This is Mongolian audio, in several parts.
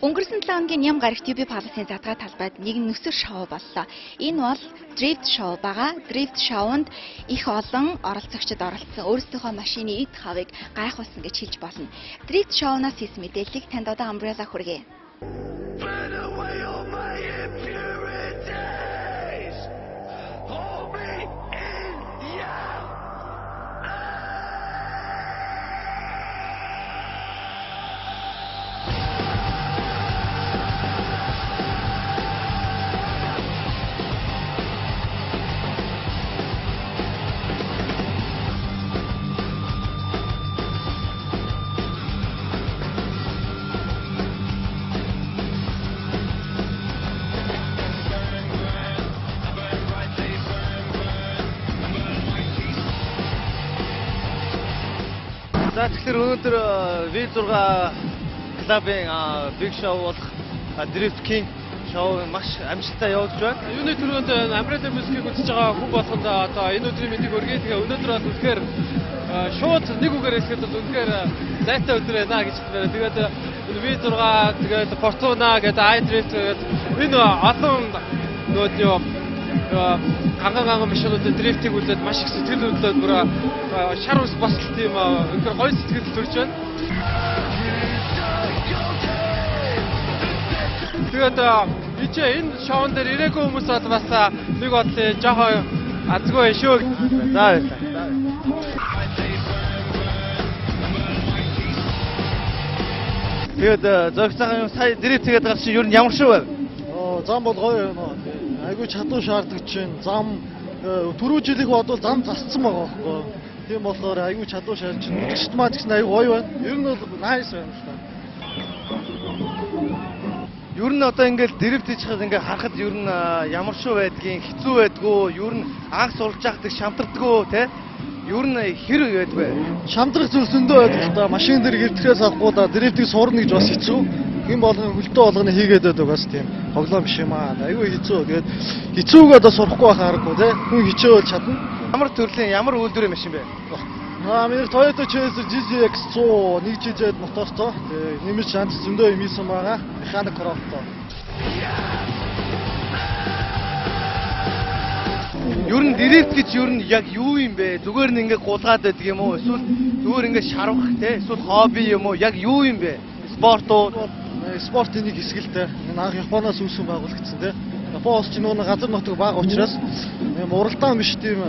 Өнгөрсөн 7 хоногийн ням гарагт UB Palace-ийн задгаа талбайд нэгэн нүсэр шоу боллоо. Энэ бол Drift Show байгаа. Drift Show-нд их олон оролцогчид оролцсон. Өөрсдийнхөө машины эд хавыг гайхуулсан гэж хэлж болно. Drift Show-наас хийсэн мэдээллийг танд одоо Umbrella хүргэе. За тэгэхээр өнөөдөр V6 клубын Big Show болох Drift King шоу маш амжилттай явуулж байна. Юуны түрүүнд Umbrella Music-ийг үзэж байгаа хүн болгонд одоо энэ өдрийн мэдээг өргөе. Тэгээ өнөөдөр бас үнэхээр шууд нэг үгээр хэлэхэд бол үнэхээр зайтай өдөр байна гэж байна. Тэгээд V6 тэгээд Fortuna гэдэг iDrift гэдэг энэ олон нөгөө ганган машинуудын дрифтийг үзээд маш их сэтгэл хөдлөд бүр шар ус бас тийм үнэхээр гоё сэтгэл төрж байна. Тэгээд энэ шоунд дээр ирээгүй хүмүүс бас нэг бодлоо жоохон азгүй шүү. За баярлалаа. Тэгээд зогсоохон сая дрифт тэгээд байгаа чинь юу нь ямар шүү вэ? Зам бол гоё юм аа. Айгуу чадвар шаарддаг чинь зам түрүү жилиг бодвол зам засцсан байгаа байхгүй. Тийм болохоор айгуу чадвар шаардж чинь мэгчт маань гэсэн айгуу гоё байна. Ер нь бол nice байна шүү дээ. Ер нь одоо ингээд дрифт хийчихээд ингээд харахад ер нь ямар шүү байдгийг, хэцүү байдгүй, ер нь анх сурж байхдаа шамтардгүй те. Ер нь хэр байдгүй. Шамдрах зүйл зөндөө байдаг л да. Машин дээр гэрдэхээс авахгүй да дрифтийг сурна гэж бас хэцүү. Хэн болгон хөлтөө болгоно хийгээд байдаг бас тийм хоглоо биш юм аа. Айгүй хэцүү. Тэгээд хэцүүгээ одоо сурахгүй байхаа харахгүй те. Хүн хичээвэл чадна. Ямар төрлийн ямар үйлдвэрийн машин бэ? Миний Toyota Chaser GZX 100 нэг жижиг мотортой. Нэмэр шанс зөндөө юм ийсэн байгаа. Механик короттой. Ер нь дрифт гэж ер нь яг юу юм бэ? Зүгээр нь ингээд гулгаад байдаг юм уу? Эсвэл зүгээр ингээд шарвах те? Эсвэл хобби юм уу? Яг юу юм бэ? Спорт уу? Спортын нэг хэсэг л дээ. Энэ анх Японоос үүсгэн байгуулагдсан тийм. Японоос ч нөгөө газар нутаг бага учраас уралдаан биш тийм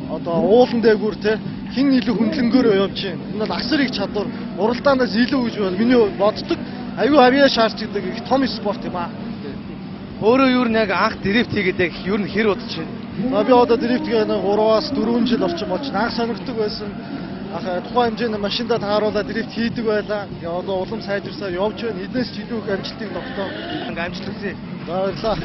одоо уулан дээгүүр тийм хин илүү хөндлөнгөөр явж чинь. Энэ бол асар их чадвар уралдаанаас илүү гэж бол миний боддог. Аюу авиа шаарддаг их том спорт юм аа. Өөрөө юу нэг анх дрифт хийгээд юу н хэр удаж байна? Би одоо дрифтгээ 3-аас 4 жил орчим болж анх сонирхдаг байсан. Тухайн хэмжээний машиндаа тааруулаад дрифт хийдэг байлаа. Одоо улам сайжирсаар явж байна. Эднээс ч илүү их амжилтыг тогтоо. Ингээ амжилт хүсье. Баярлалаа.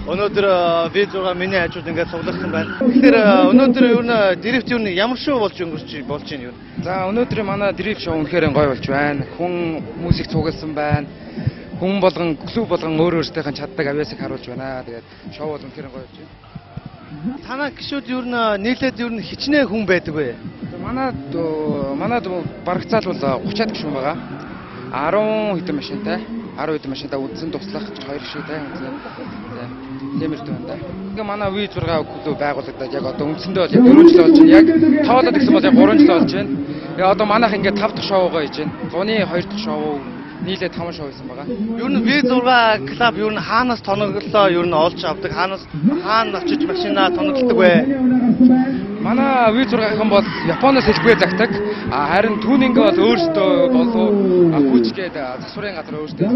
Өнөөдөр V6 миний хажууд ингээд цугларсан байна. Тэгэхээр өнөөдөр юу н дрифт юу н ямар шоу болж өнгөрч болж байна юу? За өнөөдөр манай дрифт шоу үнэхээр гоё болж байна. Хүн музик цугласан байна. Хүн болгон клуб болгон өөр өөртөөхөн чаддаг авьяасыг харуулж байна. Тэгээд шоу бол үнэхээр гоё болж байна. Танаа гişүүд юу н нийлээд юу н хичнээн хүн байдаг вэ? Манад барагцаал бол 30-аад гişүүн байгаа. 10 хэдэн машинтай. 10 хэдэн машинтай үдсэн туслах 2 гişүүтэй. Тиймэрхүү байна да. Ингээ манай V6 клуб байгуулагдаад яг одоо үндсэндээ бол яг 4 жил болж байна. Яг тоолоод гэсэн бол яг 3 жил болж байна. Тэгээ одоо манайх ингээ 5 дахь шоугаа хийж байна. Зуны 2 дахь шоу нийлээ 5 шоу хийсэн байгаа. Юу н V6 клуб юу н хаанаас тоноглолоо юу н олж авдаг? Хаана очиж машинаа тоноглодог вэ? Манай V6-хан бол Японоос хэлбэр загтаг. Харин түүнинг бол өөрсдөө болов хүчгээд засварын газар өөрсдөө.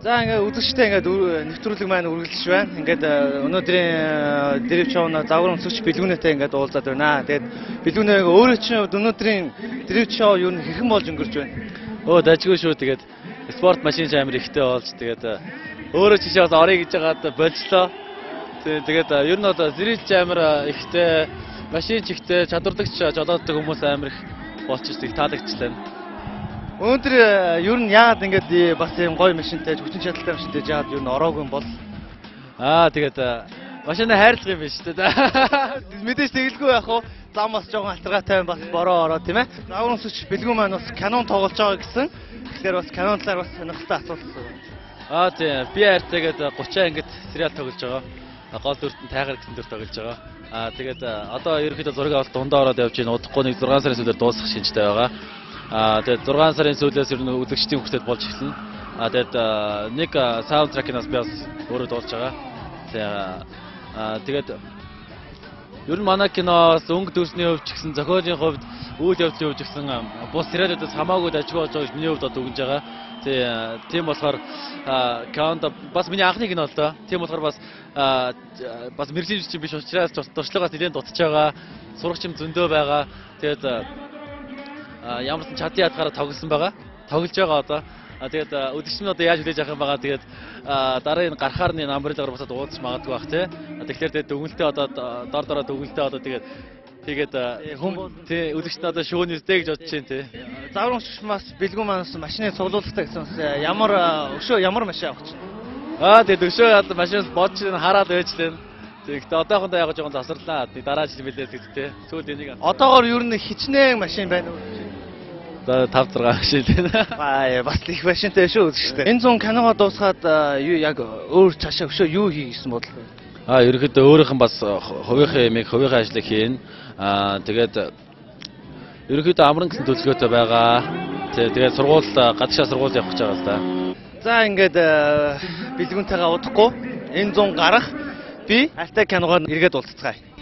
За ингээд үзэгчтэй ингээд нэвтрүүлэг маань үргэлжлэж байна. Ингээд өнөөдрийн дрифт шоуна загвар өмсөгч Билгүнэтэй ингээд уулзаад байна. Тэгээд Билгүнэ өөрөө чинь өнөөдрийн дрифт шоу юу хэрхэн болж өнгөрч байна? Дажгүй шүү. Тэгээд спорт машин амар ихтэй болж тэгээд өөрөө чишээ бас орё гэж байгаад болжлоо. Тэгээд ер нь одоо зрилж амар ихтэй, машин ч ихтэй, чадвардагч жолооддаг хүмүүс амар их болчих их таалагдчихлаа. Өнөөдөр ер нь яагаад ингээд бас юм гоё машинтай, хүчин чадалтай машинтай жаад ер нь ороогүй юм бол тэгээд Машина хайрлах юм биш үү? Мэдээж тэгэлгүй яг хуу зам бас жоохон альтернатив бас бороо ороо тийм ээ. Загвар өмсөгч бэлгүүн маань бас канон тоглож байгаа гэсэн. Тэгэхээр бас канон талаар бас сонирхолтой асуулт байна. Тийм. Би хайртайгээд 30 ангид сериал тоглож байгаа. Гол дүрт нь тайгар гэсэн дүр тоглож байгаа. Тэгээд одоо ерөнхийдөө зургийг авалт дундаа ороод явж байна. Удахгүй нэг 6 сарын сүүлээр дуусгах шинжтэй байгаа. Тэгээд 6 сарын сүүлээс ер нь үзэгчдийн хүртэл болж эхэлнэ. Тэгээд нэг саундтрекинаас би бас өөрөө дуулж байгаа. Тэгээд ер нь манай киноос өнгө дүрсний хувьд ч гэсэн зохиолын хувьд үйл явдлын хувьд ч гэсэн бус сериалуудаас хамаагүй ажиг болж байгаа гэж миний хувьд одоо үгнэж байгаа. Тийм болохоор кинонд бас миний анхны кино л доо. Тийм болохоор бас мэрэгжлийн жүжигчин биш учраас туршлагаас нэлээд дутж байгаа. Сурагч юм зөндөө байгаа. Тэгээд ямар ч чадсан ядгаараа тоглосон байгаа. Тоглож байгаа одоо. Тэгээд өдөрч нь одоо яаж хүлээж авах юм байгаа. Тэгээд дараагийн гарахаар нь намбрылагаар босоод уудаж магадгүй бах тий. Тэгэхээр тэгээд дүгнэлтээ одоо дор дүгнэлтээ одоо тэгээд өдөрч нь одоо шүүнэстэй гэж бодож байна тий. Загвар өмсөгч бас бэлгүүн маань машины цуглуулгатай гэсэн ямар машин авах чинь. Тэгээд өшөө одоо машинаас бодож хараад байжлаа. Тэгэхдээ одоохондоо яг жоохон засварлаа. Дараа жил билээ тэгтээ. Сүүл энийг одоогоор ер нь хичнээн машин байна уу? 5-6 машин байна. Бас их машинтай шүү үзэгчтэй. Энэ зүүн киногоо дуусгаад яг өөр цаашаа өшөө юу хийсэн бодол вэ? Ерөнхийдөө өөрийнх нь бас хувийнхаа ямиг хувийнхаа ажлыг хийн. Тэгээд ерөнхийдөө амран гэсэн төлөвлөгөөтэй байгаа. Тэгээд сургууль гадагшаа сургууль явах гэж байгаа л да. За ингээд бэлгүүнтэйгээ удахгүй энэ зүүн гарах би хайртай киногоор эргээд уулзцгаая.